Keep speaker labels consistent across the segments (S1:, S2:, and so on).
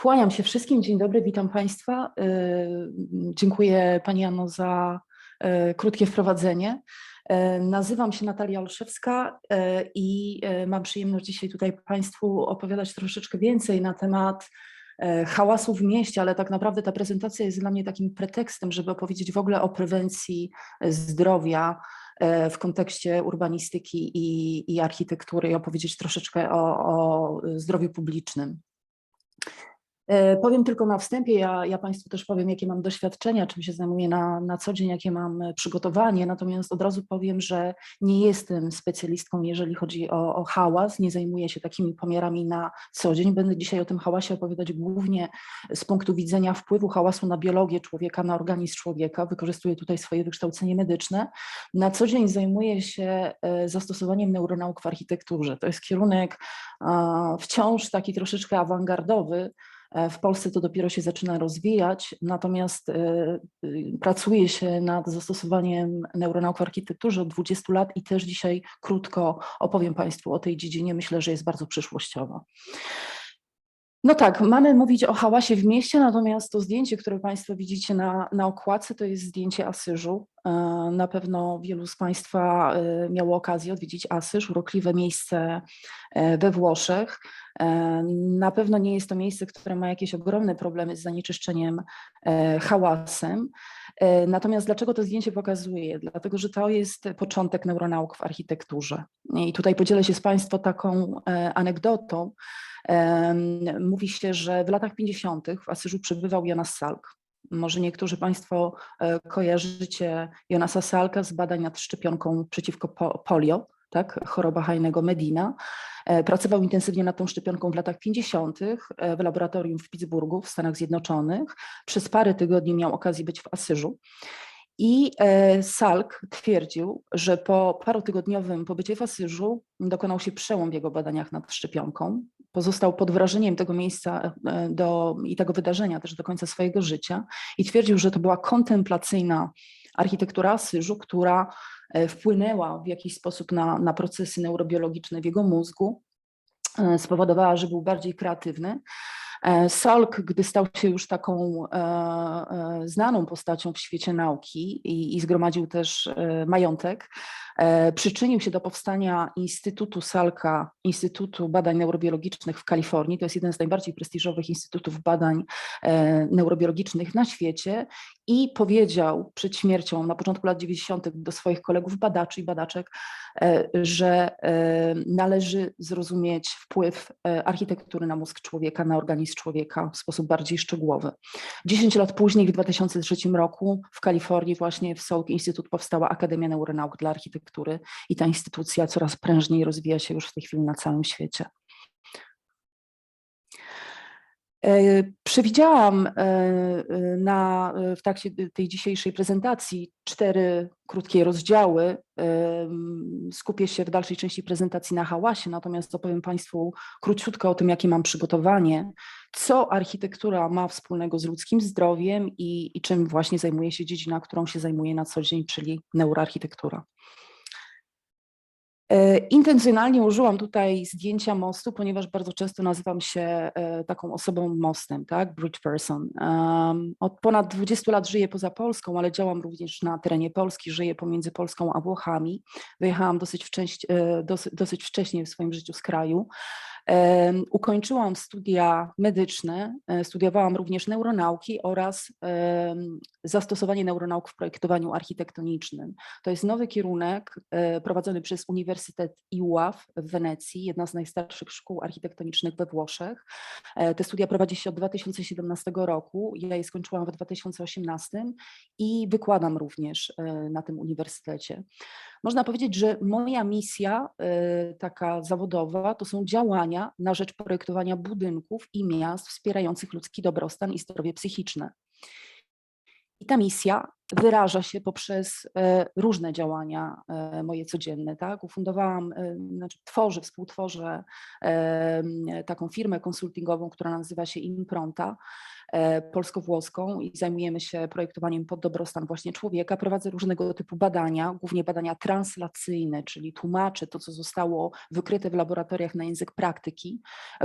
S1: Kłaniam się wszystkim, dzień dobry, witam Państwa. Dziękuję Pani Anno za krótkie wprowadzenie. Nazywam się Natalia Olszewska i mam przyjemność dzisiaj tutaj Państwu opowiadać troszeczkę więcej na temat hałasu w mieście, ale tak naprawdę ta prezentacja jest dla mnie takim pretekstem, żeby opowiedzieć w ogóle o prewencji zdrowia w kontekście urbanistyki i architektury i opowiedzieć troszeczkę o zdrowiu publicznym. Powiem tylko na wstępie, ja Państwu też powiem, jakie mam doświadczenia, czym się zajmuję na co dzień, jakie mam przygotowanie, natomiast od razu powiem, że nie jestem specjalistką, jeżeli chodzi o hałas, nie zajmuję się takimi pomiarami na co dzień. Będę dzisiaj o tym hałasie opowiadać głównie z punktu widzenia wpływu hałasu na biologię człowieka, na organizm człowieka. Wykorzystuję tutaj swoje wykształcenie medyczne. Na co dzień zajmuję się zastosowaniem neuronauk w architekturze. To jest kierunek wciąż taki troszeczkę awangardowy. W Polsce to dopiero się zaczyna rozwijać, natomiast pracuje się nad zastosowaniem neuronauk w architekturze od 20 lat i też dzisiaj krótko opowiem Państwu o tej dziedzinie. Myślę, że jest bardzo przyszłościowa. No tak, mamy mówić o hałasie w mieście, natomiast to zdjęcie, które Państwo widzicie na okładce, to jest zdjęcie Asyżu. Na pewno wielu z Państwa miało okazję odwiedzić Asyż, urokliwe miejsce we Włoszech. Na pewno nie jest to miejsce, które ma jakieś ogromne problemy z zanieczyszczeniem hałasem. Natomiast dlaczego to zdjęcie pokazuję? Dlatego, że to jest początek neuronauk w architekturze. I tutaj podzielę się z Państwem taką anegdotą. Mówi się, że w latach 50. w Asyżu przebywał Jonas Salk. Może niektórzy Państwo kojarzycie Jonasa Salka z badań nad szczepionką przeciwko polio, tak? Choroba Heinego Medina. Pracował intensywnie nad tą szczepionką w latach 50. w laboratorium w Pittsburghu w Stanach Zjednoczonych. Przez parę tygodni miał okazję być w Asyżu. I Salk twierdził, że po parutygodniowym pobycie w Asyżu dokonał się przełom w jego badaniach nad szczepionką. Pozostał pod wrażeniem tego miejsca i tego wydarzenia też do końca swojego życia i twierdził, że to była kontemplacyjna architektura Asyżu, która wpłynęła w jakiś sposób na procesy neurobiologiczne w jego mózgu, spowodowała, że był bardziej kreatywny. Salk, gdy stał się już taką znaną postacią w świecie nauki i zgromadził też majątek, przyczynił się do powstania Instytutu Salka, Instytutu Badań Neurobiologicznych w Kalifornii. To jest jeden z najbardziej prestiżowych instytutów badań neurobiologicznych na świecie i powiedział przed śmiercią na początku lat 90. do swoich kolegów badaczy i badaczek, że należy zrozumieć wpływ architektury na mózg człowieka, na organizm człowieka w sposób bardziej szczegółowy. 10 lat później, w 2003 roku w Kalifornii właśnie w Salk Instytut powstała Akademia Neuronauk dla Architektury i ta instytucja coraz prężniej rozwija się już w tej chwili na całym świecie. Przewidziałam w trakcie tej dzisiejszej prezentacji 4 krótkie rozdziały. Skupię się w dalszej części prezentacji na hałasie, natomiast opowiem Państwu króciutko o tym, jakie mam przygotowanie, co architektura ma wspólnego z ludzkim zdrowiem i czym właśnie zajmuje się dziedzina, którą się zajmuję na co dzień, czyli neuroarchitektura. Intencjonalnie użyłam tutaj zdjęcia mostu, ponieważ bardzo często nazywam się taką osobą mostem, tak? Bridge person. Od ponad 20 lat żyję poza Polską, ale działam również na terenie Polski, żyję pomiędzy Polską a Włochami. Wyjechałam dosyć wcześnie w swoim życiu z kraju. Ukończyłam studia medyczne, studiowałam również neuronauki oraz zastosowanie neuronauk w projektowaniu architektonicznym. To jest nowy kierunek prowadzony przez Uniwersytet IUAW w Wenecji, jedna z najstarszych szkół architektonicznych we Włoszech. Te studia prowadzi się od 2017 roku, ja je skończyłam w 2018 i wykładam również na tym uniwersytecie. Można powiedzieć, że moja misja taka zawodowa to są działania na rzecz projektowania budynków i miast wspierających ludzki dobrostan i zdrowie psychiczne. I ta misja wyraża się poprzez różne działania moje codzienne. Tak? Ufundowałam, współtworzę taką firmę konsultingową, która nazywa się Impronta, polsko-włoską, i zajmujemy się projektowaniem pod dobrostan właśnie człowieka. Prowadzę różnego typu badania, głównie badania translacyjne, czyli tłumaczę to, co zostało wykryte w laboratoriach na język praktyki.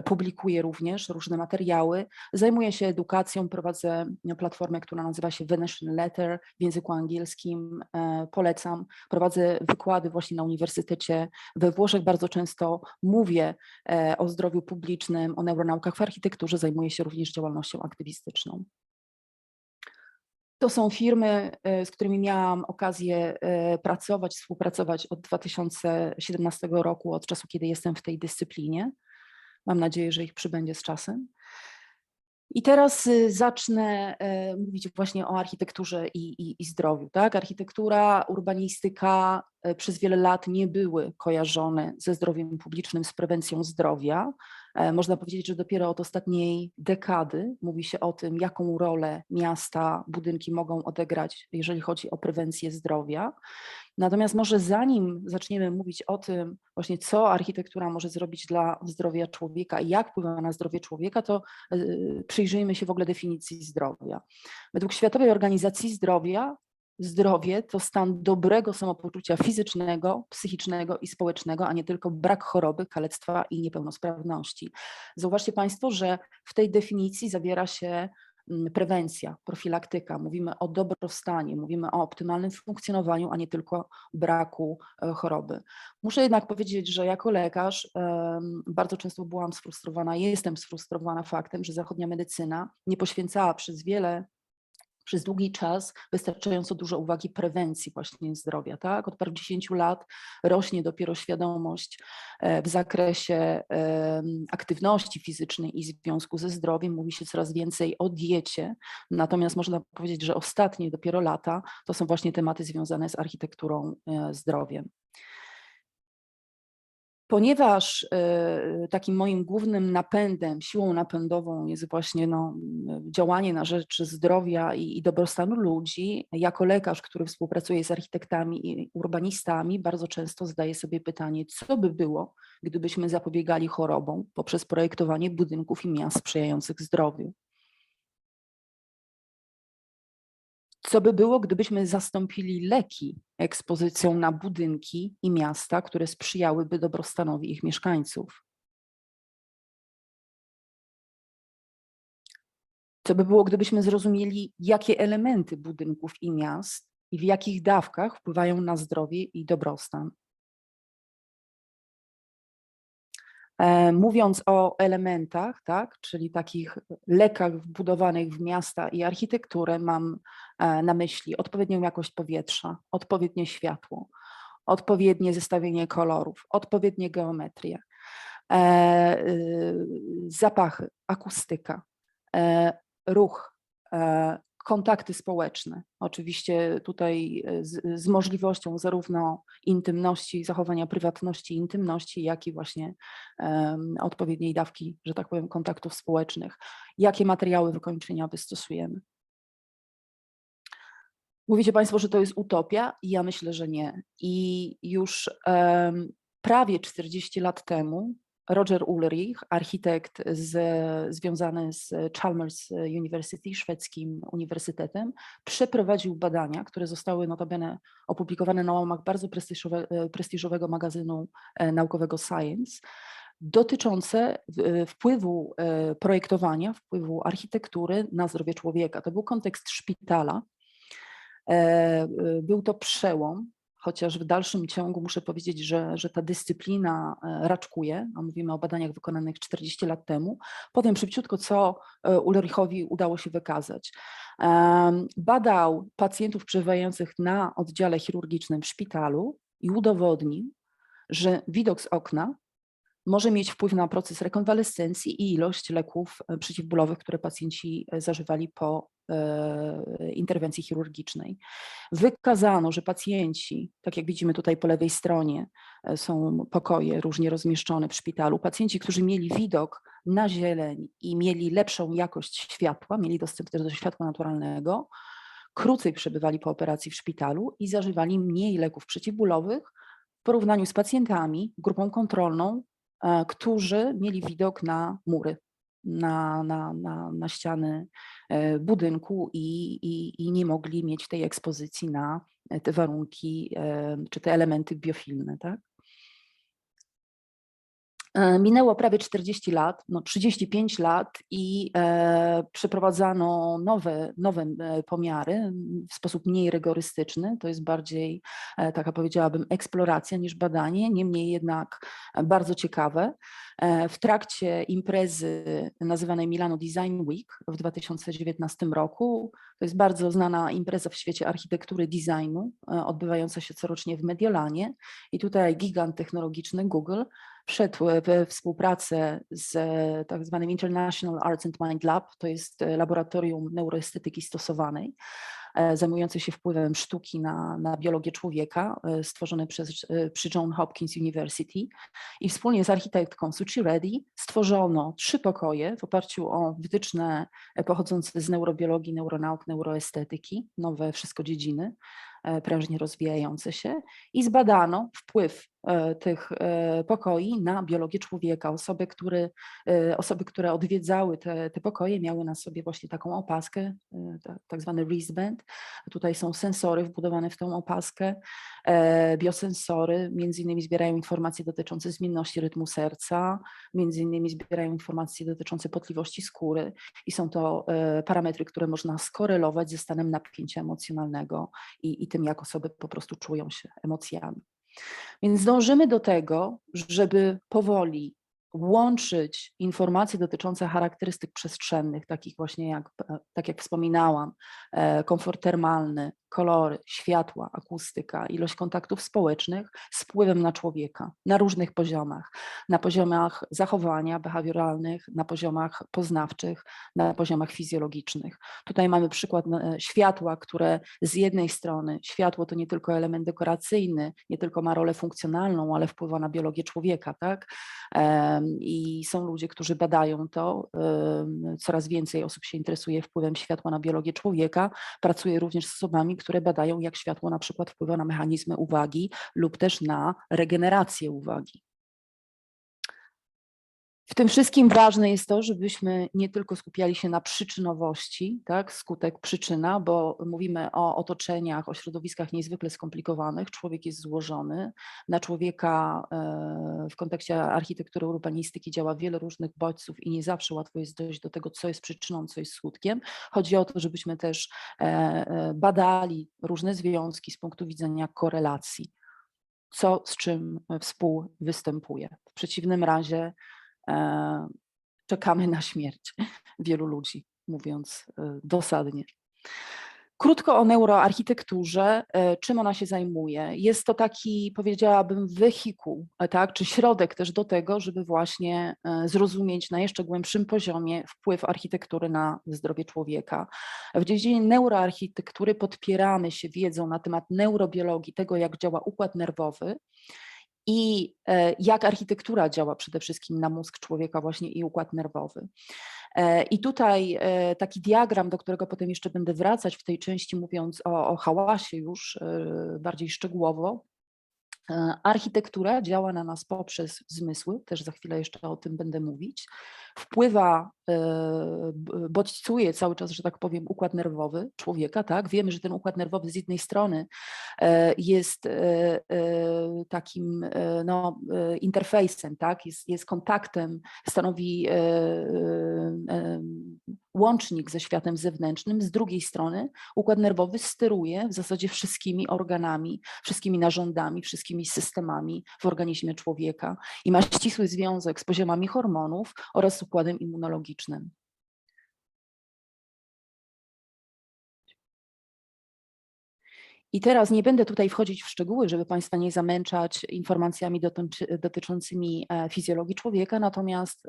S1: Publikuję również różne materiały. Zajmuję się edukacją, prowadzę platformę, która nazywa się Venetian Letter w języku angielskim. Polecam. Prowadzę wykłady właśnie na uniwersytecie we Włoszech. Bardzo często mówię o zdrowiu publicznym, o neuronaukach w architekturze. Zajmuję się również działalnością aktywistyczną. To są firmy, z którymi miałam okazję pracować, współpracować od 2017 roku, od czasu, kiedy jestem w tej dyscyplinie. Mam nadzieję, że ich przybędzie z czasem. I teraz zacznę mówić właśnie o architekturze i zdrowiu. Tak? Architektura, urbanistyka przez wiele lat nie były kojarzone ze zdrowiem publicznym, z prewencją zdrowia. Można powiedzieć, że dopiero od ostatniej dekady mówi się o tym, jaką rolę miasta, budynki mogą odegrać, jeżeli chodzi o prewencję zdrowia. Natomiast może zanim zaczniemy mówić o tym właśnie, co architektura może zrobić dla zdrowia człowieka i jak wpływa na zdrowie człowieka, to przyjrzyjmy się w ogóle definicji zdrowia. Według Światowej Organizacji Zdrowia zdrowie to stan dobrego samopoczucia fizycznego, psychicznego i społecznego, a nie tylko brak choroby, kalectwa i niepełnosprawności. Zauważcie Państwo, że w tej definicji zawiera się prewencja, profilaktyka, mówimy o dobrostanie, mówimy o optymalnym funkcjonowaniu, a nie tylko braku choroby. Muszę jednak powiedzieć, że jako lekarz bardzo często byłam sfrustrowana, jestem sfrustrowana faktem, że zachodnia medycyna nie poświęcała przez długi czas wystarczająco dużo uwagi prewencji właśnie zdrowia. Tak? Od paru 10 lat rośnie dopiero świadomość w zakresie aktywności fizycznej i związku ze zdrowiem. Mówi się coraz więcej o diecie, natomiast można powiedzieć, że ostatnie dopiero lata to są właśnie tematy związane z architekturą zdrowiem. Ponieważ takim moim głównym napędem, siłą napędową jest właśnie działanie na rzecz zdrowia i dobrostanu ludzi, jako lekarz, który współpracuje z architektami i urbanistami, bardzo często zadaję sobie pytanie, co by było, gdybyśmy zapobiegali chorobom poprzez projektowanie budynków i miast sprzyjających zdrowiu. Co by było, gdybyśmy zastąpili leki ekspozycją na budynki i miasta, które sprzyjałyby dobrostanowi ich mieszkańców? Co by było, gdybyśmy zrozumieli, jakie elementy budynków i miast i w jakich dawkach wpływają na zdrowie i dobrostan? Mówiąc o elementach, tak, czyli takich lekach wbudowanych w miasta i architekturę, mam na myśli odpowiednią jakość powietrza, odpowiednie światło, odpowiednie zestawienie kolorów, odpowiednie geometrię, zapachy, akustyka, ruch, kontakty społeczne. Oczywiście tutaj z możliwością zarówno intymności, zachowania prywatności, intymności, jak i właśnie odpowiedniej dawki, że tak powiem, kontaktów społecznych. Jakie materiały wykończeniowe stosujemy? Mówicie Państwo, że to jest utopia i ja myślę, że nie. I już prawie 40 lat temu Roger Ulrich, architekt związany z Chalmers University, szwedzkim uniwersytetem, przeprowadził badania, które zostały notabene opublikowane na łamach bardzo prestiżowego magazynu naukowego Science, dotyczące wpływu projektowania, wpływu architektury na zdrowie człowieka. To był kontekst szpitala. Był to przełom, chociaż w dalszym ciągu muszę powiedzieć, że ta dyscyplina raczkuje, a mówimy o badaniach wykonanych 40 lat temu. Powiem szybciutko, co Ulrichowi udało się wykazać. Badał pacjentów przebywających na oddziale chirurgicznym w szpitalu i udowodnił, że widok z okna może mieć wpływ na proces rekonwalescencji i ilość leków przeciwbólowych, które pacjenci zażywali po interwencji chirurgicznej. Wykazano, że pacjenci, tak jak widzimy tutaj po lewej stronie, są pokoje różnie rozmieszczone w szpitalu, pacjenci, którzy mieli widok na zieleń i mieli lepszą jakość światła, mieli dostęp też do światła naturalnego, krócej przebywali po operacji w szpitalu i zażywali mniej leków przeciwbólowych w porównaniu z pacjentami, grupą kontrolną, którzy mieli widok na mury, na ściany budynku i nie mogli mieć tej ekspozycji na te warunki czy te elementy biofilne. Tak? Minęło prawie 40 lat, no 35 lat i przeprowadzano nowe pomiary w sposób mniej rygorystyczny. To jest bardziej, taka powiedziałabym, eksploracja niż badanie, niemniej jednak bardzo ciekawe. W trakcie imprezy nazywanej Milano Design Week w 2019 roku, to jest bardzo znana impreza w świecie architektury designu, odbywająca się corocznie w Mediolanie i tutaj gigant technologiczny Google wszedł we współpracę z tak zwanym International Arts and Mind Lab, to jest laboratorium neuroestetyki stosowanej, zajmujące się wpływem sztuki na biologię człowieka, stworzone przy Johns Hopkins University i wspólnie z architektką Suchi Reddy stworzono 3 pokoje w oparciu o wytyczne pochodzące z neurobiologii, neuronauk, neuroestetyki, nowe wszystko dziedziny, prężnie rozwijające się i zbadano wpływ tych pokoi na biologię człowieka. Osoby, które odwiedzały te pokoje, miały na sobie właśnie taką opaskę, tak zwany wristband. Tutaj są sensory wbudowane w tą opaskę, biosensory, między innymi zbierają informacje dotyczące zmienności rytmu serca, między innymi zbierają informacje dotyczące potliwości skóry i są to parametry, które można skorelować ze stanem napięcia emocjonalnego i tym, jak osoby po prostu czują się emocjami. Więc dążymy do tego, żeby powoli łączyć informacje dotyczące charakterystyk przestrzennych, takich właśnie tak jak wspominałam, komfort termalny, kolory, światła, akustyka, ilość kontaktów społecznych z wpływem na człowieka na różnych poziomach. Na poziomach zachowania behawioralnych, na poziomach poznawczych, na poziomach fizjologicznych. Tutaj mamy przykład światła, które z jednej strony światło to nie tylko element dekoracyjny, nie tylko ma rolę funkcjonalną, ale wpływa na biologię człowieka, tak? I są ludzie, którzy badają to. Coraz więcej osób się interesuje wpływem światła na biologię człowieka. Pracuję również z osobami, które badają, jak światło na przykład wpływa na mechanizmy uwagi lub też na regenerację uwagi. W tym wszystkim ważne jest to, żebyśmy nie tylko skupiali się na przyczynowości, tak, skutek, przyczyna, bo mówimy o otoczeniach, o środowiskach niezwykle skomplikowanych. Człowiek jest złożony. Na człowieka w kontekście architektury urbanistyki działa wiele różnych bodźców i nie zawsze łatwo jest dojść do tego, co jest przyczyną, co jest skutkiem. Chodzi o to, żebyśmy też badali różne związki z punktu widzenia korelacji, co z czym współwystępuje. W przeciwnym razie czekamy na śmierć wielu ludzi, mówiąc dosadnie. Krótko o neuroarchitekturze, czym ona się zajmuje. Jest to taki, powiedziałabym, wehikuł, tak, czy środek też do tego, żeby właśnie zrozumieć na jeszcze głębszym poziomie wpływ architektury na zdrowie człowieka. W dziedzinie neuroarchitektury podpieramy się wiedzą na temat neurobiologii, tego jak działa układ nerwowy, i jak architektura działa przede wszystkim na mózg człowieka właśnie i układ nerwowy. I tutaj taki diagram, do którego potem jeszcze będę wracać w tej części, mówiąc o hałasie już bardziej szczegółowo. Architektura działa na nas poprzez zmysły, też za chwilę jeszcze o tym będę mówić. Wpływa, bodźcuje cały czas, że tak powiem, układ nerwowy człowieka. Tak? Wiemy, że ten układ nerwowy z jednej strony jest takim interfejsem, tak? Jest kontaktem, stanowi łącznik ze światem zewnętrznym. Z drugiej strony układ nerwowy steruje w zasadzie wszystkimi organami, wszystkimi narządami, wszystkimi systemami w organizmie człowieka i ma ścisły związek z poziomami hormonów oraz z układem immunologicznym. I teraz nie będę tutaj wchodzić w szczegóły, żeby Państwa nie zamęczać informacjami dotyczącymi fizjologii człowieka, natomiast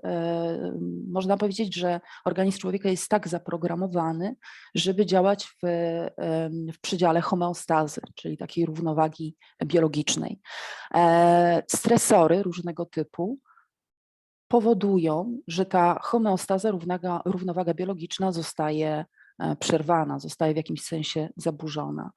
S1: można powiedzieć, że organizm człowieka jest tak zaprogramowany, żeby działać w przedziale homeostazy, czyli takiej równowagi biologicznej. Stresory różnego typu powodują, że ta homeostaza, równowaga biologiczna zostaje przerwana, zostaje w jakimś sensie zaburzona.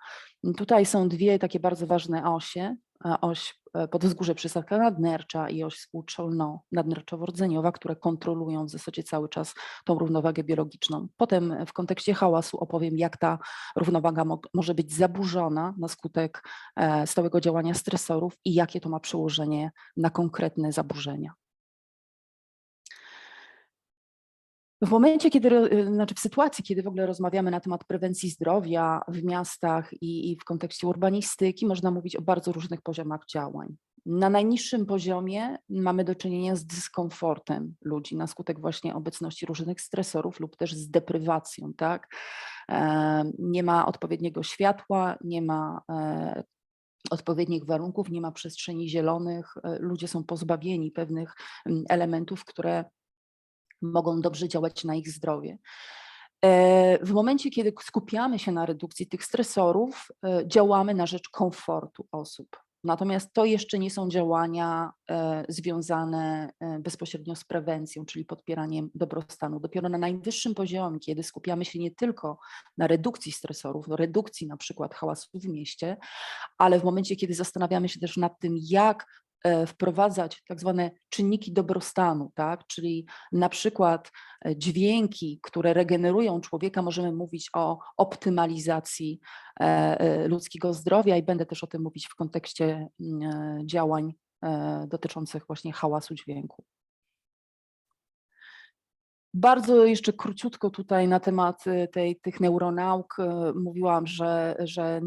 S1: Tutaj są dwie takie bardzo ważne osie. Oś podwzgórze przysadka nadnercza i oś współczulno-nadnerczowo-rdzeniowa, które kontrolują w zasadzie cały czas tą równowagę biologiczną. Potem w kontekście hałasu opowiem, jak ta równowaga może być zaburzona na skutek stałego działania stresorów i jakie to ma przełożenie na konkretne zaburzenia. W momencie, znaczy w sytuacji, kiedy w ogóle rozmawiamy na temat prewencji zdrowia w miastach i w kontekście urbanistyki, można mówić o bardzo różnych poziomach działań. Na najniższym poziomie mamy do czynienia z dyskomfortem ludzi na skutek właśnie obecności różnych stresorów lub też z deprywacją, tak? Nie ma odpowiedniego światła, nie ma odpowiednich warunków, nie ma przestrzeni zielonych, ludzie są pozbawieni pewnych elementów, które mogą dobrze działać na ich zdrowie. W momencie, kiedy skupiamy się na redukcji tych stresorów, działamy na rzecz komfortu osób. Natomiast to jeszcze nie są działania związane bezpośrednio z prewencją, czyli podpieraniem dobrostanu. Dopiero na najwyższym poziomie, kiedy skupiamy się nie tylko na redukcji stresorów, redukcji na przykład hałasu w mieście, ale w momencie, kiedy zastanawiamy się też nad tym, jak wprowadzać tak zwane czynniki dobrostanu, tak? Czyli na przykład dźwięki, które regenerują człowieka, możemy mówić o optymalizacji ludzkiego zdrowia i będę też o tym mówić w kontekście działań dotyczących właśnie hałasu dźwięku. Bardzo jeszcze króciutko tutaj na temat tych neuronauk. Mówiłam, że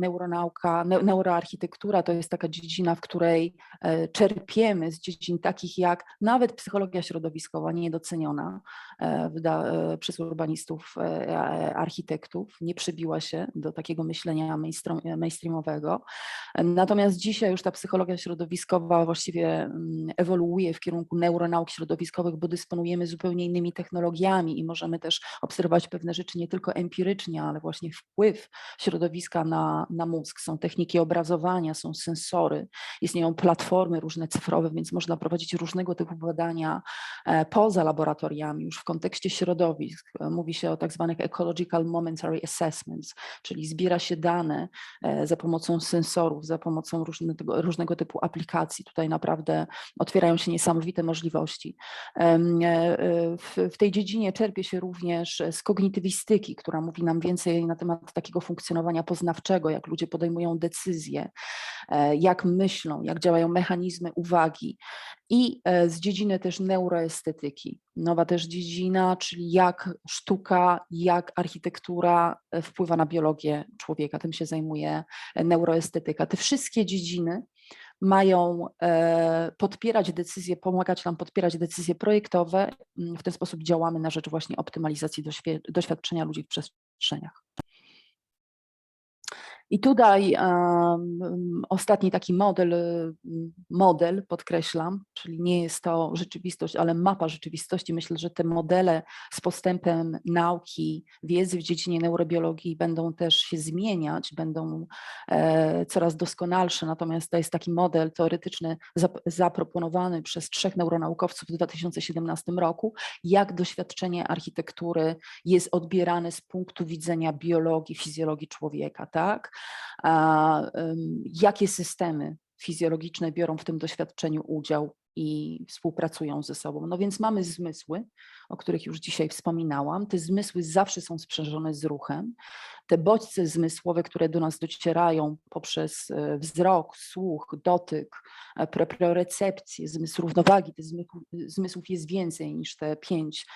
S1: neuroarchitektura to jest taka dziedzina, w której czerpiemy z dziedzin takich jak nawet psychologia środowiskowa, niedoceniona przez urbanistów, architektów, nie przybiła się do takiego myślenia mainstreamowego. Natomiast dzisiaj już ta psychologia środowiskowa właściwie ewoluuje w kierunku neuronauk środowiskowych, bo dysponujemy zupełnie innymi technologiami i możemy też obserwować pewne rzeczy nie tylko empirycznie, ale właśnie wpływ środowiska na mózg. Są techniki obrazowania, są sensory, istnieją platformy różne cyfrowe, więc można prowadzić różnego typu badania poza laboratoriami, już w kontekście środowisk. Mówi się o tak zwanych ecological momentary assessments, czyli zbiera się dane za pomocą sensorów, za pomocą różnego typu aplikacji. Tutaj naprawdę otwierają się niesamowite możliwości. W tej dziedzinie czerpie się również z kognitywistyki, która mówi nam więcej na temat takiego funkcjonowania poznawczego, jak ludzie podejmują decyzje, jak myślą, jak działają mechanizmy uwagi i z dziedziny też neuroestetyki. Nowa też dziedzina, czyli jak sztuka, jak architektura wpływa na biologię człowieka. Tym się zajmuje neuroestetyka. Te wszystkie dziedziny mają podpierać decyzje, pomagać nam podpierać decyzje projektowe. W ten sposób działamy na rzecz właśnie optymalizacji doświadczenia ludzi w przestrzeniach. I tutaj ostatni taki model, podkreślam, czyli nie jest to rzeczywistość, ale mapa rzeczywistości. Myślę, że te modele z postępem nauki, wiedzy w dziedzinie neurobiologii będą też się zmieniać, będą coraz doskonalsze. Natomiast to jest taki model teoretyczny zaproponowany przez 3 neuronaukowców w 2017 roku, jak doświadczenie architektury jest odbierane z punktu widzenia biologii, fizjologii człowieka, tak? Jakie systemy fizjologiczne biorą w tym doświadczeniu udział i współpracują ze sobą. No więc mamy zmysły, o których już dzisiaj wspominałam. Te zmysły zawsze są sprzężone z ruchem. Te bodźce zmysłowe, które do nas docierają poprzez wzrok, słuch, dotyk, propriocepcję, zmysł równowagi, tych zmysłów jest więcej niż te 5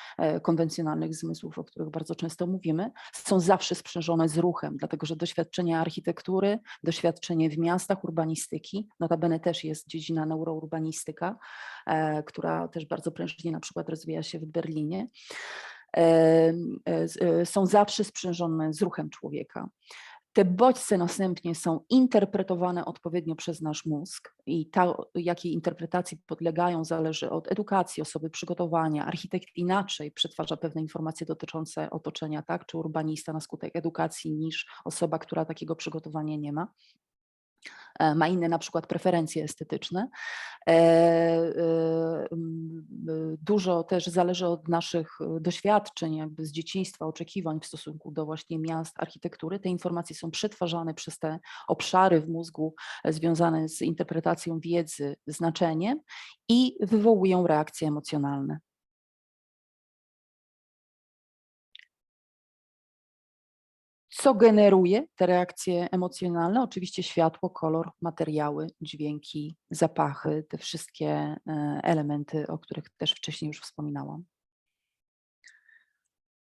S1: konwencjonalnych zmysłów, o których bardzo często mówimy, są zawsze sprzężone z ruchem, dlatego że doświadczenie architektury, doświadczenie w miastach, urbanistyki, notabene też jest dziedzina neurourbanistyka, która też bardzo prężnie na przykład rozwija się w Berlinie, są zawsze sprzężone z ruchem człowieka. Te bodźce następnie są interpretowane odpowiednio przez nasz mózg i jakiej interpretacji podlegają, zależy od edukacji osoby, przygotowania. Architekt inaczej przetwarza pewne informacje dotyczące otoczenia, tak, czy urbanista na skutek edukacji niż osoba, która takiego przygotowania nie ma. ma inne na przykład preferencje estetyczne. Dużo też zależy od naszych doświadczeń jakby z dzieciństwa, oczekiwań w stosunku do właśnie miast, architektury. Te informacje są przetwarzane przez te obszary w mózgu związane z interpretacją wiedzy, znaczeniem i wywołują reakcje emocjonalne. Co generuje te reakcje emocjonalne? Oczywiście światło, kolor, materiały, dźwięki, zapachy, te wszystkie elementy, o których też wcześniej już wspominałam.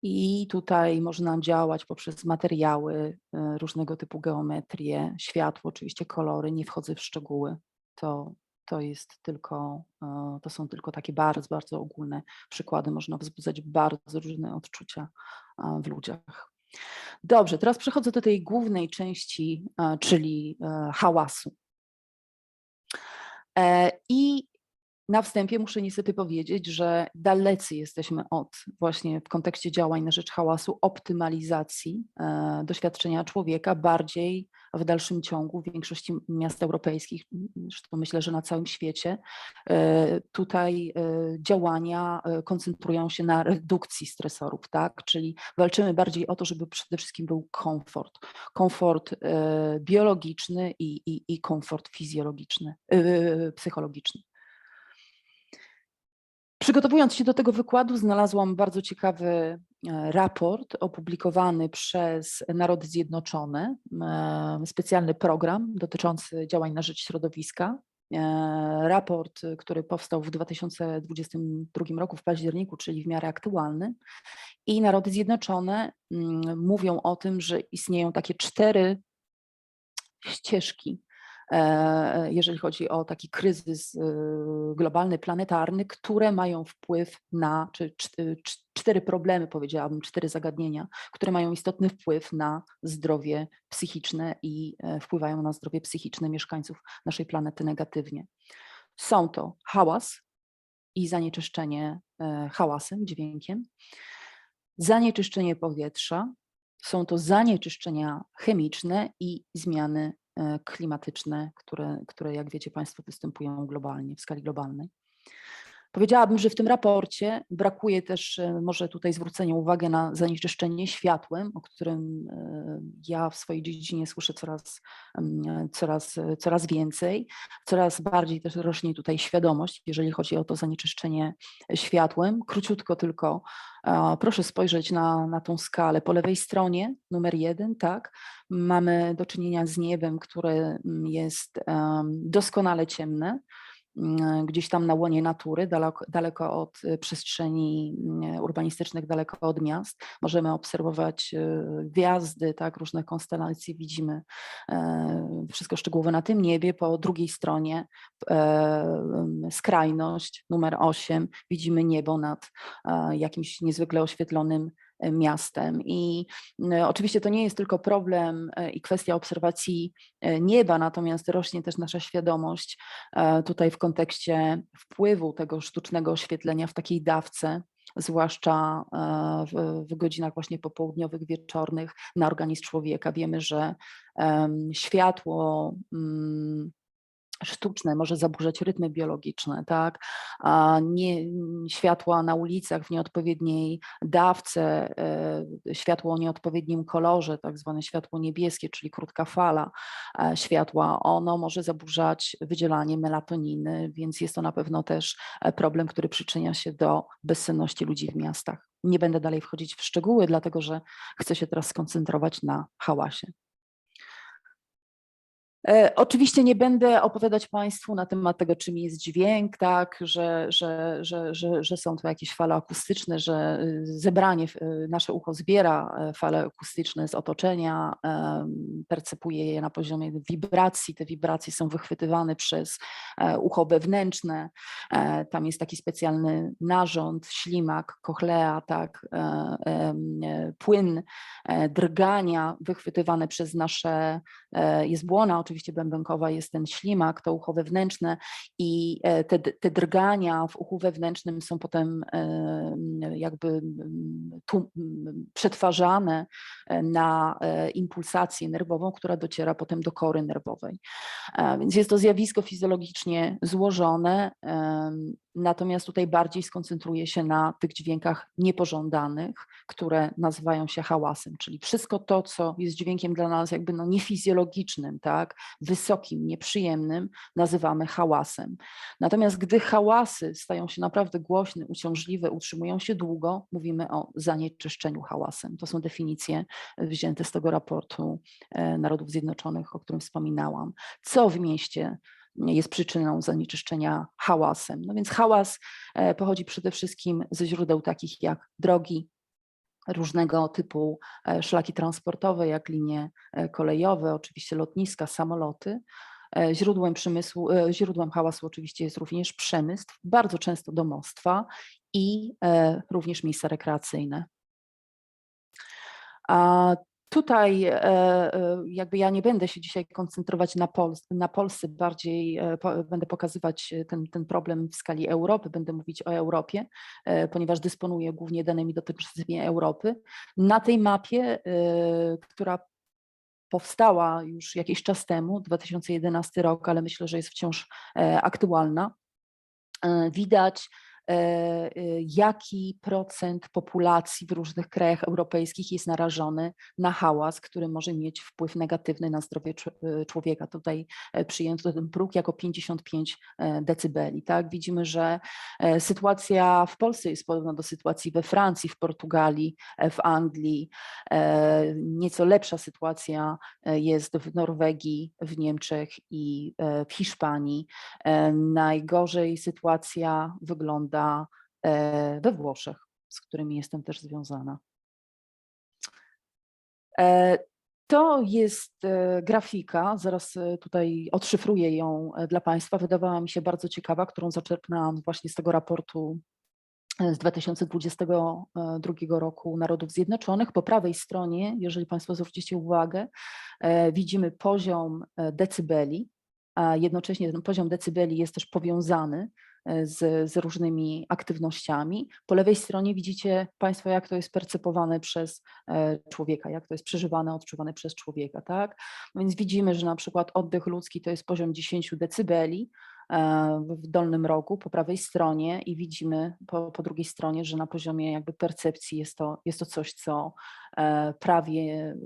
S1: I tutaj można działać poprzez materiały, różnego typu geometrię, światło, oczywiście kolory, nie wchodzę w szczegóły. To jest tylko, to są tylko takie bardzo, bardzo ogólne przykłady. Można wzbudzać bardzo różne odczucia w ludziach. Dobrze, teraz przechodzę do tej głównej części, czyli hałasu. I na wstępie muszę niestety powiedzieć, że dalecy jesteśmy od właśnie w kontekście działań na rzecz hałasu, optymalizacji doświadczenia człowieka, bardziej w dalszym ciągu w większości miast europejskich, zresztą myślę, że na całym świecie, tutaj działania koncentrują się na redukcji stresorów, tak? Czyli walczymy bardziej o to, żeby przede wszystkim był komfort. Komfort biologiczny i komfort fizjologiczny, psychologiczny. Przygotowując się do tego wykładu, znalazłam bardzo ciekawy raport opublikowany przez Narody Zjednoczone, specjalny program dotyczący działań na rzecz środowiska. Raport, który powstał w 2022 roku w październiku, czyli w miarę aktualny. I Narody Zjednoczone mówią o tym, że istnieją takie 4 ścieżki, jeżeli chodzi o taki kryzys globalny, planetarny, które mają wpływ na, czy 4 problemy, powiedziałabym, 4 zagadnienia, które mają istotny wpływ na zdrowie psychiczne i wpływają na zdrowie psychiczne mieszkańców naszej planety negatywnie. Są to hałas i zanieczyszczenie hałasem, dźwiękiem, zanieczyszczenie powietrza, są to zanieczyszczenia chemiczne i zmiany klimatyczne, które jak wiecie Państwo występują globalnie, w skali globalnej. Powiedziałabym, że w tym raporcie brakuje też może tutaj zwrócenia uwagi na zanieczyszczenie światłem, o którym ja w swojej dziedzinie słyszę coraz więcej. Coraz bardziej też rośnie tutaj świadomość, jeżeli chodzi o to zanieczyszczenie światłem. Króciutko tylko proszę spojrzeć na tą skalę. Po lewej stronie numer 1, tak, mamy do czynienia z niebem, które jest doskonale ciemne, gdzieś tam na łonie natury, daleko od przestrzeni urbanistycznych, daleko od miast. Możemy obserwować gwiazdy, tak, różne konstelacje, widzimy wszystko szczegółowo na tym niebie. Po drugiej stronie skrajność, numer 8, widzimy niebo nad jakimś niezwykle oświetlonym miastem. I oczywiście to nie jest tylko problem i kwestia obserwacji nieba, natomiast rośnie też nasza świadomość tutaj w kontekście wpływu tego sztucznego oświetlenia w takiej dawce, zwłaszcza w godzinach właśnie popołudniowych, wieczornych, na organizm człowieka. Wiemy, że światło sztuczne może zaburzać rytmy biologiczne, tak? Światła na ulicach w nieodpowiedniej dawce, światło o nieodpowiednim kolorze, tak zwane światło niebieskie, czyli krótka fala światła, ono może zaburzać wydzielanie melatoniny, więc jest to na pewno też problem, który przyczynia się do bezsenności ludzi w miastach. Nie będę dalej wchodzić w szczegóły, dlatego że chcę się teraz skoncentrować na hałasie. Oczywiście nie będę opowiadać Państwu na temat tego, czym jest dźwięk, tak, że są to jakieś fale akustyczne, że zebranie, nasze ucho zbiera fale akustyczne z otoczenia, percepuje je na poziomie wibracji. Te wibracje są wychwytywane przez ucho wewnętrzne. Tam jest taki specjalny narząd, ślimak, cochlea, tak, płyn drgania wychwytywany przez nasze, jest błona oczywiście oczywiście bębenkowa jest ten ślimak, to ucho wewnętrzne i te drgania w uchu wewnętrznym są potem jakby przetwarzane na impulsację nerwową, która dociera potem do kory nerwowej. Więc jest to zjawisko fizjologicznie złożone, natomiast tutaj bardziej skoncentruję się na tych dźwiękach niepożądanych, które nazywają się hałasem, czyli wszystko to, co jest dźwiękiem dla nas jakby niefizjologicznym, tak, wysokim, nieprzyjemnym, nazywamy hałasem. Natomiast gdy hałasy stają się naprawdę głośne, uciążliwe, utrzymują się długo, mówimy o zanieczyszczeniu hałasem. To są definicje wzięte z tego raportu Narodów Zjednoczonych, o którym wspominałam. Co w mieście jest przyczyną zanieczyszczenia hałasem? No więc hałas pochodzi przede wszystkim ze źródeł takich jak drogi, różnego typu szlaki transportowe, jak linie kolejowe, oczywiście lotniska, samoloty. Źródłem hałasu oczywiście jest również przemysł, bardzo często domostwa i również miejsca rekreacyjne. A tutaj jakby ja nie będę się dzisiaj koncentrować na Polsce, bardziej będę pokazywać ten problem w skali Europy, będę mówić o Europie, ponieważ dysponuję głównie danymi dotyczącymi Europy. Na tej mapie, która powstała już jakiś czas temu, 2011 rok, ale myślę, że jest wciąż aktualna, widać, jaki procent populacji w różnych krajach europejskich jest narażony na hałas, który może mieć wpływ negatywny na zdrowie człowieka. Tutaj przyjęto ten próg jako 55 decybeli. Tak? Widzimy, że sytuacja w Polsce jest podobna do sytuacji we Francji, w Portugalii, w Anglii. Nieco lepsza sytuacja jest w Norwegii, w Niemczech i w Hiszpanii. Najgorzej sytuacja wygląda we Włoszech, z którymi jestem też związana. To jest grafika, zaraz tutaj odszyfruję ją dla Państwa. Wydawała mi się bardzo ciekawa, którą zaczerpnęłam właśnie z tego raportu z 2022 roku Narodów Zjednoczonych. Po prawej stronie, jeżeli Państwo zwrócicie uwagę, widzimy poziom decybeli, a jednocześnie ten poziom decybeli jest też powiązany z różnymi aktywnościami. Po lewej stronie widzicie Państwo, jak to jest percepowane przez człowieka, jak to jest przeżywane, odczuwane przez człowieka. Tak? Więc widzimy, że na przykład oddech ludzki to jest poziom 10 decybeli w dolnym rogu po prawej stronie i widzimy po drugiej stronie, że na poziomie jakby percepcji jest to coś, co prawie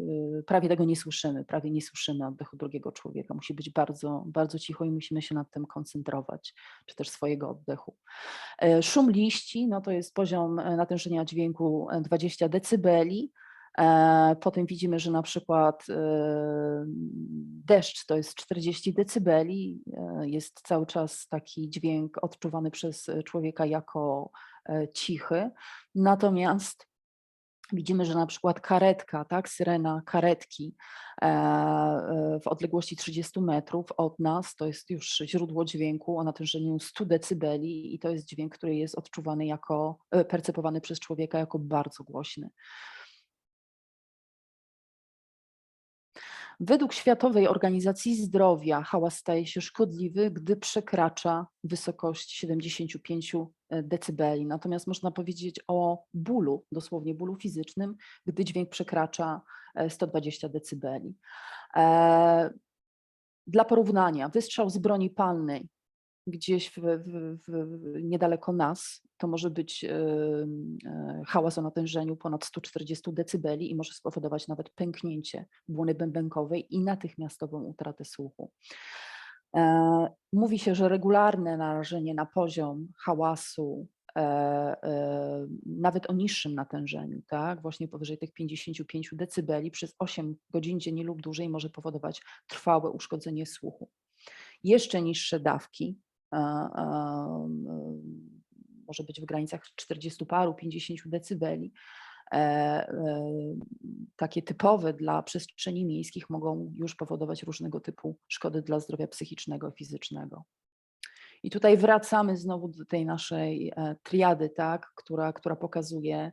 S1: tego nie słyszymy, prawie nie słyszymy oddechu drugiego człowieka. Musi być bardzo, bardzo cicho i musimy się nad tym koncentrować, czy też swojego oddechu. Szum liści, no to jest poziom natężenia dźwięku 20 decybeli. Potem widzimy, że na przykład deszcz to jest 40 decybeli, jest cały czas taki dźwięk odczuwany przez człowieka jako cichy. Natomiast widzimy, że na przykład karetka, tak, syrena karetki w odległości 30 metrów od nas to jest już źródło dźwięku o natężeniu 100 decybeli i to jest dźwięk, który jest odczuwany jako, percepowany przez człowieka jako bardzo głośny. Według Światowej Organizacji Zdrowia hałas staje się szkodliwy, gdy przekracza wysokość 75 decybeli. Natomiast można powiedzieć o bólu, dosłownie bólu fizycznym, gdy dźwięk przekracza 120 decybeli. Dla porównania, wystrzał z broni palnej gdzieś niedaleko nas, to może być hałas o natężeniu ponad 140 decybeli i może spowodować nawet pęknięcie błony bębenkowej i natychmiastową utratę słuchu. Mówi się, że regularne narażenie na poziom hałasu, nawet o niższym natężeniu, tak, właśnie powyżej tych 55 decybeli przez 8 godzin dziennie lub dłużej może powodować trwałe uszkodzenie słuchu. Jeszcze niższe dawki, może być w granicach 40 paru, 50 decybeli, takie typowe dla przestrzeni miejskich mogą już powodować różnego typu szkody dla zdrowia psychicznego, fizycznego. I tutaj wracamy znowu do tej naszej triady, tak, która pokazuje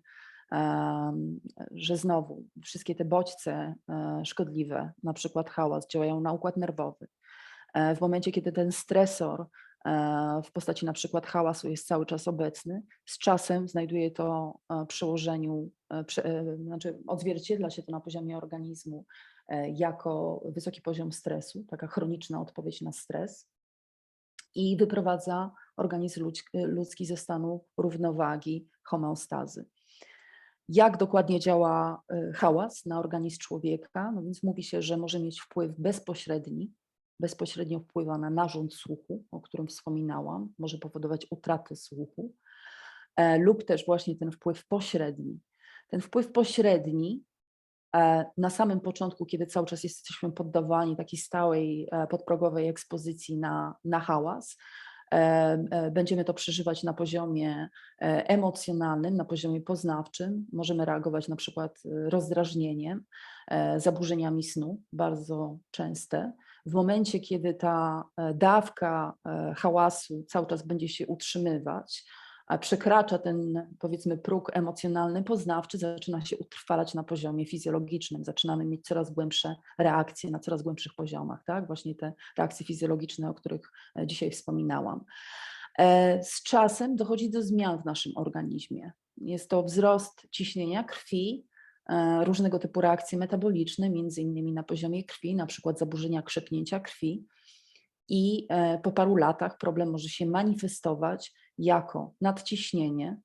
S1: że znowu wszystkie te bodźce szkodliwe, na przykład hałas, działają na układ nerwowy. W momencie, kiedy ten stresor w postaci na przykład hałasu jest cały czas obecny, z czasem znajduje to przełożeniu, znaczy odzwierciedla się to na poziomie organizmu jako wysoki poziom stresu, taka chroniczna odpowiedź na stres i wyprowadza organizm ludzki ze stanu równowagi, homeostazy. Jak dokładnie działa hałas na organizm człowieka? No więc mówi się, że może mieć wpływ bezpośrednio wpływa na narząd słuchu, o którym wspominałam, może powodować utratę słuchu, lub też właśnie ten wpływ pośredni. Ten wpływ pośredni na samym początku, kiedy cały czas jesteśmy poddawani takiej stałej, podprogowej ekspozycji na hałas, będziemy to przeżywać na poziomie emocjonalnym, na poziomie poznawczym. Możemy reagować na przykład rozdrażnieniem, zaburzeniami snu, bardzo częste. W momencie, kiedy ta dawka hałasu cały czas będzie się utrzymywać, a przekracza ten, powiedzmy, próg emocjonalny, poznawczy, zaczyna się utrwalać na poziomie fizjologicznym. Zaczynamy mieć coraz głębsze reakcje na coraz głębszych poziomach, tak? Właśnie te reakcje fizjologiczne, o których dzisiaj wspominałam. Z czasem dochodzi do zmian w naszym organizmie. Jest to wzrost ciśnienia krwi, różnego typu reakcje metaboliczne, między innymi na poziomie krwi, na przykład zaburzenia krzepnięcia krwi. I po paru latach problem może się manifestować jako nadciśnienie,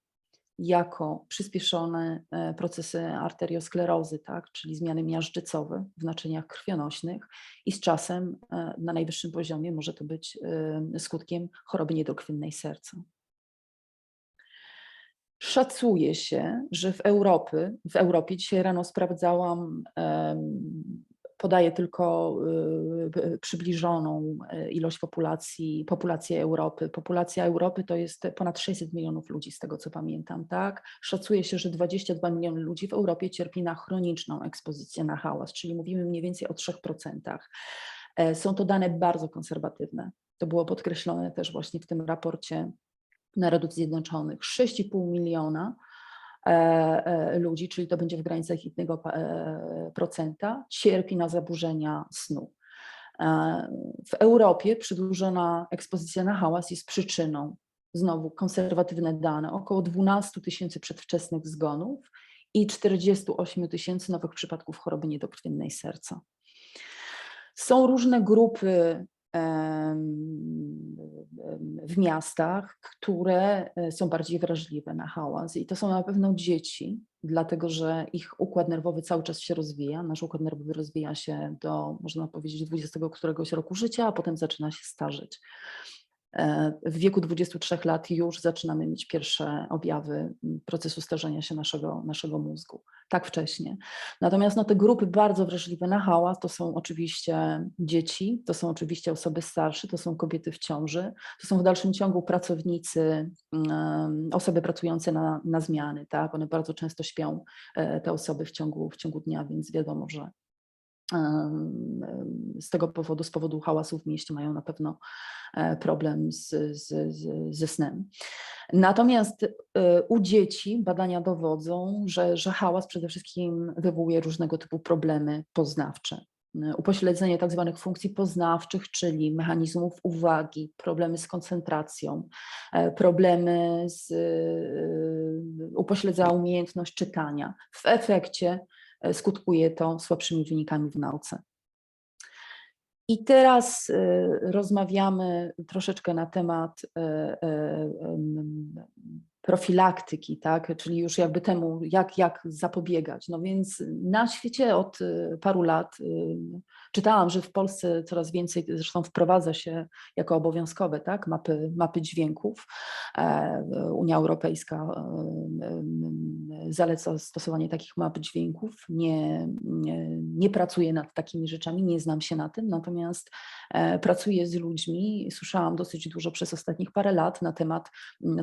S1: jako przyspieszone procesy arteriosklerozy, tak, czyli zmiany miażdżycowe w naczyniach krwionośnych i z czasem na najwyższym poziomie może to być skutkiem choroby niedokrwiennej serca. Szacuje się, że w Europie dzisiaj rano sprawdzałam, podaję tylko przybliżoną ilość populację Europy. Populacja Europy to jest ponad 600 milionów ludzi, z tego co pamiętam, tak? Szacuje się, że 22 miliony ludzi w Europie cierpi na chroniczną ekspozycję na hałas, czyli mówimy mniej więcej o 3%. Są to dane bardzo konserwatywne. To było podkreślone też właśnie w tym raporcie Narodów Zjednoczonych. 6,5 miliona ludzi, czyli to będzie w granicach 1%, cierpi na zaburzenia snu. W Europie przedłużona ekspozycja na hałas jest przyczyną, znowu konserwatywne dane, około 12 000 przedwczesnych zgonów i 48 000 nowych przypadków choroby niedokrwiennej serca. Są różne grupy w miastach, które są bardziej wrażliwe na hałas i to są na pewno dzieci, dlatego że ich układ nerwowy cały czas się rozwija. Nasz układ nerwowy rozwija się do, można powiedzieć, 20 któregoś roku życia, a potem zaczyna się starzeć. W wieku 23 lat już zaczynamy mieć pierwsze objawy procesu starzenia się naszego mózgu. Tak wcześnie. Natomiast no, te grupy bardzo wrażliwe na hałas to są oczywiście dzieci, to są oczywiście osoby starsze, to są kobiety w ciąży, to są w dalszym ciągu pracownicy, osoby pracujące na zmiany. Tak? One bardzo często śpią, te osoby w ciągu dnia, więc wiadomo, że z tego powodu, z powodu hałasu w mieście mają na pewno problem ze snem. Natomiast u dzieci badania dowodzą, że hałas przede wszystkim wywołuje różnego typu problemy poznawcze. Upośledzenie tak zwanych funkcji poznawczych, czyli mechanizmów uwagi, problemy z koncentracją, upośledza umiejętność czytania. W efekcie skutkuje to słabszymi wynikami w nauce. I teraz rozmawiamy troszeczkę na temat profilaktyki, tak? Czyli już jakby temu, jak zapobiegać. No więc na świecie od paru lat czytałam, że w Polsce coraz więcej, zresztą wprowadza się jako obowiązkowe, tak? Mapy dźwięków. Unia Europejska zaleca stosowanie takich map dźwięków. Nie pracuję nad takimi rzeczami, nie znam się na tym, natomiast pracuję z ludźmi. Słyszałam dosyć dużo przez ostatnich parę lat na temat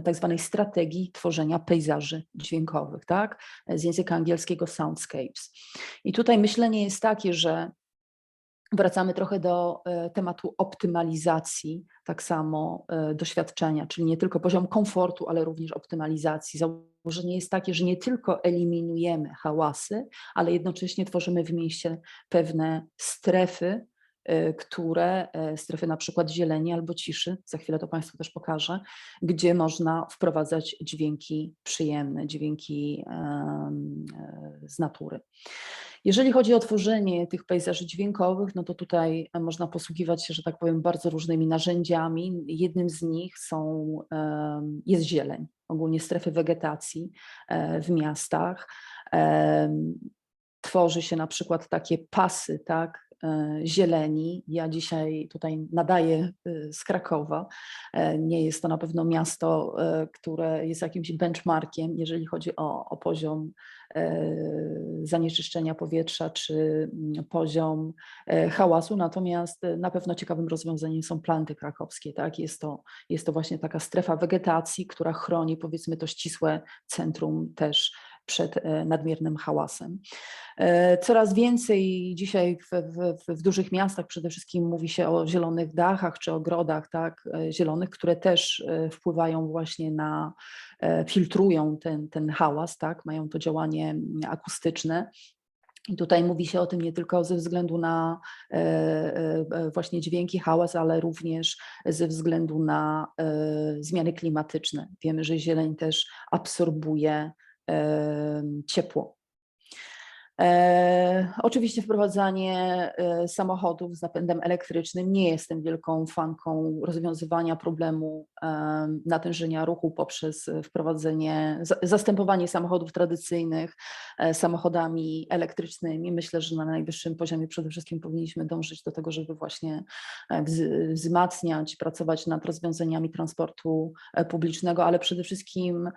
S1: tak zwanej strategii tworzenia pejzaży dźwiękowych, tak? Z języka angielskiego soundscapes. I tutaj myślenie jest takie, że wracamy trochę do tematu optymalizacji, tak samo doświadczenia, czyli nie tylko poziom komfortu, ale również optymalizacji. Założenie jest takie, że nie tylko eliminujemy hałasy, ale jednocześnie tworzymy w mieście pewne strefy, strefy na przykład zieleni albo ciszy, za chwilę to Państwu też pokażę, gdzie można wprowadzać dźwięki przyjemne, dźwięki z natury. Jeżeli chodzi o tworzenie tych pejzaży dźwiękowych, no to tutaj można posługiwać się, że tak powiem, bardzo różnymi narzędziami. Jednym z nich jest zieleń, ogólnie strefy wegetacji w miastach. Tworzy się na przykład takie pasy, tak, zieleni. Ja dzisiaj tutaj nadaję z Krakowa. Nie jest to na pewno miasto, które jest jakimś benchmarkiem, jeżeli chodzi o poziom zanieczyszczenia powietrza czy poziom hałasu, natomiast na pewno ciekawym rozwiązaniem są planty krakowskie. Tak? Jest to właśnie taka strefa wegetacji, która chroni, powiedzmy, to ścisłe centrum też przed nadmiernym hałasem. Coraz więcej dzisiaj w dużych miastach przede wszystkim mówi się o zielonych dachach czy ogrodach, tak, zielonych, które też wpływają właśnie filtrują ten hałas, tak, mają to działanie akustyczne. I tutaj mówi się o tym nie tylko ze względu na właśnie dźwięki, hałas, ale również ze względu na zmiany klimatyczne. Wiemy, że zieleń też absorbuje ciepło. Oczywiście wprowadzanie samochodów z napędem elektrycznym. Nie jestem wielką fanką rozwiązywania problemu natężenia ruchu poprzez zastępowanie samochodów tradycyjnych samochodami elektrycznymi. Myślę, że na najwyższym poziomie przede wszystkim powinniśmy dążyć do tego, żeby właśnie wzmacniać, pracować nad rozwiązaniami transportu publicznego, ale przede wszystkim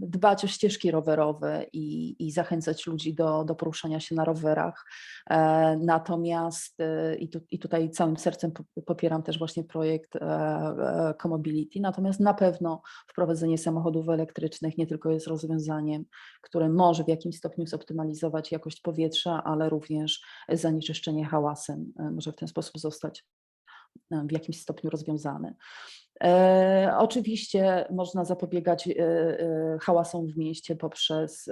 S1: dbać o ścieżki rowerowe i zachęcać ludzi do poruszania się na rowerach. Natomiast i tutaj całym sercem popieram też właśnie projekt Comobility, natomiast na pewno wprowadzenie samochodów elektrycznych nie tylko jest rozwiązaniem, które może w jakimś stopniu zoptymalizować jakość powietrza, ale również zanieczyszczenie hałasem może w ten sposób zostać w jakimś stopniu rozwiązane. Oczywiście można zapobiegać hałasom w mieście poprzez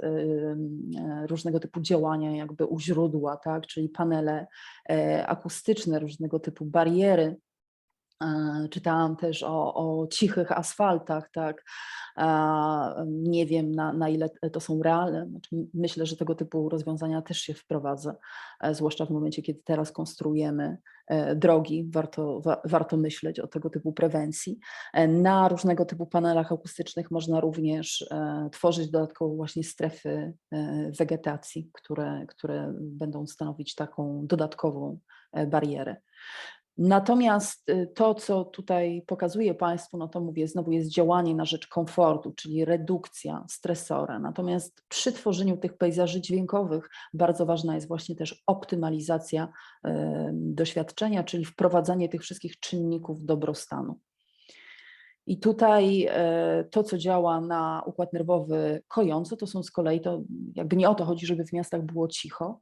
S1: różnego typu działania jakby u źródła, tak? Czyli panele akustyczne, różnego typu bariery. Czytałam też o cichych asfaltach, tak. Nie wiem na ile to są realne. Znaczy, myślę, że tego typu rozwiązania też się wprowadza, zwłaszcza w momencie, kiedy teraz konstruujemy drogi. Warto myśleć o tego typu prewencji. Na różnego typu panelach akustycznych można również tworzyć dodatkowo właśnie strefy wegetacji, które będą stanowić taką dodatkową barierę. Natomiast to, co tutaj pokazuję Państwu, no to mówię, znowu jest działanie na rzecz komfortu, czyli redukcja stresora. Natomiast przy tworzeniu tych pejzaży dźwiękowych bardzo ważna jest właśnie też optymalizacja doświadczenia, czyli wprowadzanie tych wszystkich czynników dobrostanu. I tutaj to, co działa na układ nerwowy kojąco, to są z kolei, to jakby nie o to chodzi, żeby w miastach było cicho.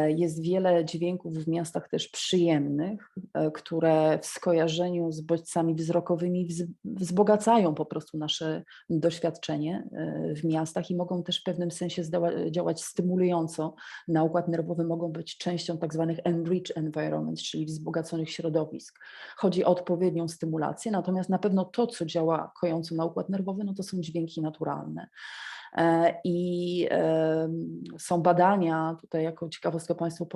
S1: Jest wiele dźwięków w miastach też przyjemnych, które w skojarzeniu z bodźcami wzrokowymi wzbogacają po prostu nasze doświadczenie w miastach i mogą też w pewnym sensie działać stymulująco na układ nerwowy, mogą być częścią tak zwanych enriched environments, czyli wzbogaconych środowisk. Chodzi o odpowiednią stymulację, natomiast na pewno to, co działa kojąco na układ nerwowy, no to są dźwięki naturalne. I są badania, tutaj jako ciekawostkę Państwu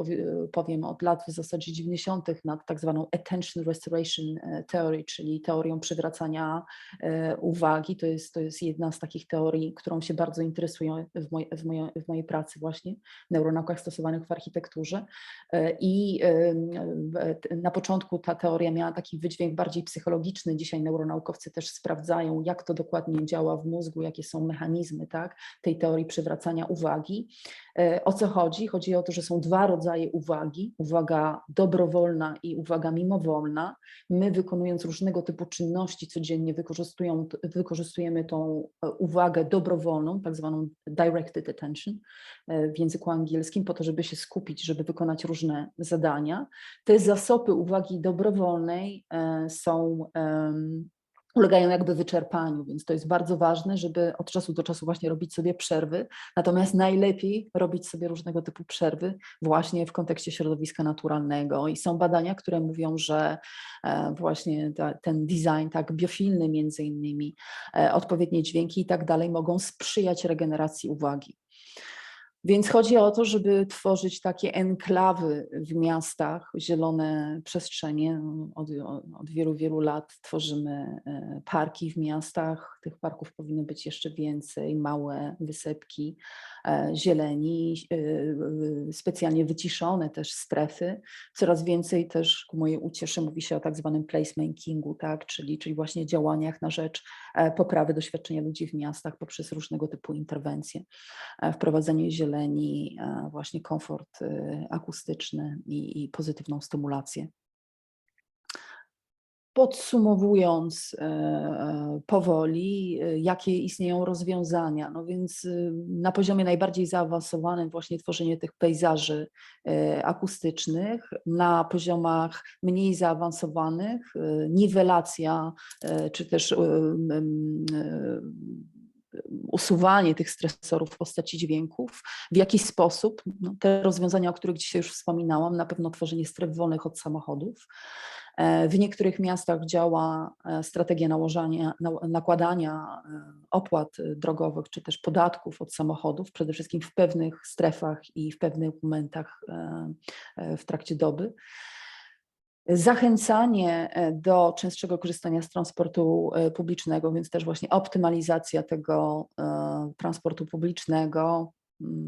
S1: powiem, od lat w zasadzie 90. nad tak zwaną Attention Restoration Theory, czyli teorią przywracania uwagi. To jest jedna z takich teorii, którą się bardzo interesuję w mojej pracy właśnie, neuronaukach stosowanych w architekturze. I na początku ta teoria miała taki wydźwięk bardziej psychologiczny. Dzisiaj neuronaukowcy też sprawdzają, jak to dokładnie działa w mózgu, jakie są mechanizmy, tak? tak, tej teorii przywracania uwagi. O co chodzi? Chodzi o to, że są dwa rodzaje uwagi, uwaga dobrowolna i uwaga mimowolna. My, wykonując różnego typu czynności codziennie, wykorzystujemy tą uwagę dobrowolną, tak zwaną directed attention w języku angielskim, po to, żeby się skupić, żeby wykonać różne zadania. Te zasoby uwagi dobrowolnej ulegają jakby wyczerpaniu, więc to jest bardzo ważne, żeby od czasu do czasu właśnie robić sobie przerwy, natomiast najlepiej robić sobie różnego typu przerwy właśnie w kontekście środowiska naturalnego i są badania, które mówią, że właśnie ten design tak biofilny między innymi, odpowiednie dźwięki i tak dalej mogą sprzyjać regeneracji uwagi. Więc chodzi o to, żeby tworzyć takie enklawy w miastach, zielone przestrzenie. Od wielu, wielu lat tworzymy parki w miastach. Tych parków powinno być jeszcze więcej, małe wysepki zieleni, specjalnie wyciszone też strefy. Coraz więcej też, ku mojej ucieszy, mówi się o tak zwanym placemakingu, tak? czyli właśnie działaniach na rzecz poprawy doświadczenia ludzi w miastach poprzez różnego typu interwencje. Wprowadzenie zieleni, właśnie komfort akustyczny i pozytywną stymulację. Podsumowując powoli, jakie istnieją rozwiązania, no więc na poziomie najbardziej zaawansowanym właśnie tworzenie tych pejzaży akustycznych, na poziomach mniej zaawansowanych niwelacja czy też usuwanie tych stresorów w postaci dźwięków. W jaki sposób? No, te rozwiązania, o których dzisiaj już wspominałam, na pewno tworzenie stref wolnych od samochodów. W niektórych miastach działa strategia nakładania opłat drogowych czy też podatków od samochodów, przede wszystkim w pewnych strefach i w pewnych momentach w trakcie doby. Zachęcanie do częstszego korzystania z transportu publicznego, więc też właśnie optymalizacja tego transportu publicznego,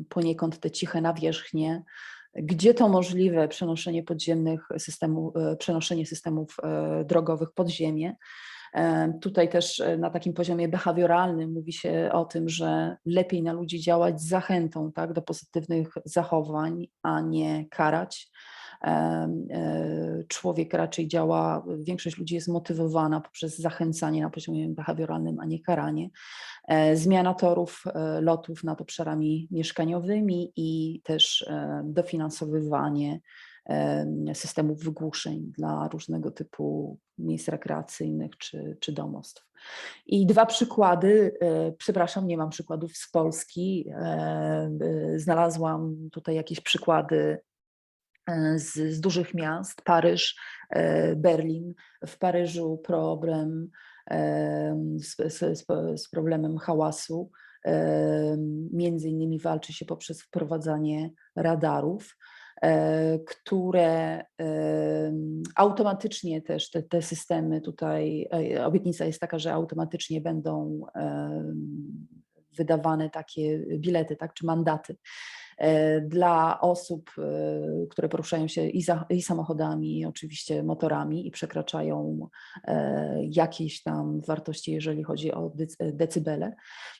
S1: poniekąd te ciche nawierzchnie, gdzie to możliwe, przenoszenie systemów drogowych pod ziemię. Tutaj też na takim poziomie behawioralnym mówi się o tym, że lepiej na ludzi działać z zachętą, tak, do pozytywnych zachowań, a nie karać. Człowiek raczej działa, większość ludzi jest motywowana poprzez zachęcanie na poziomie behawioralnym, a nie karanie. Zmiana torów lotów nad obszarami mieszkaniowymi i też dofinansowywanie systemów wygłuszeń dla różnego typu miejsc rekreacyjnych czy domostw. I dwa przykłady, przepraszam, nie mam przykładów z Polski, znalazłam tutaj jakieś przykłady z dużych miast, Paryż, Berlin. W Paryżu problem z problemem hałasu. Między innymi walczy się poprzez wprowadzanie radarów, które automatycznie też te systemy tutaj, obietnica jest taka, że automatycznie będą wydawane takie bilety, tak, czy mandaty dla osób, które poruszają się i samochodami, i oczywiście motorami i przekraczają jakieś tam wartości, jeżeli chodzi o decybele.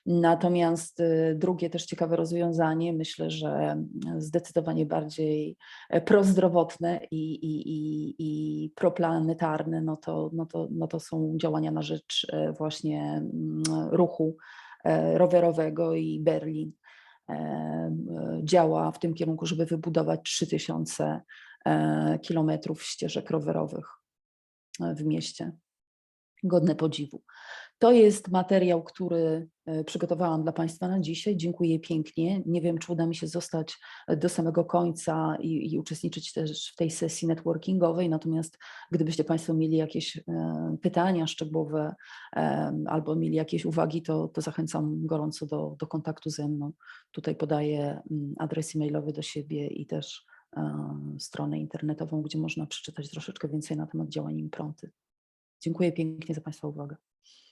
S1: Natomiast drugie też ciekawe rozwiązanie, myślę, że zdecydowanie bardziej prozdrowotne i proplanetarne, no to są działania na rzecz właśnie ruchu rowerowego i Berlin działa w tym kierunku, żeby wybudować 3000 kilometrów ścieżek rowerowych w mieście. Godne podziwu. To jest materiał, który przygotowałam dla Państwa na dzisiaj. Dziękuję pięknie. Nie wiem, czy uda mi się zostać do samego końca i uczestniczyć też w tej sesji networkingowej, natomiast gdybyście Państwo mieli jakieś pytania szczegółowe albo mieli jakieś uwagi, to zachęcam gorąco do kontaktu ze mną. Tutaj podaję adres e-mailowy do siebie i też stronę internetową, gdzie można przeczytać troszeczkę więcej na temat działań impronty. Dziękuję pięknie za Państwa uwagę.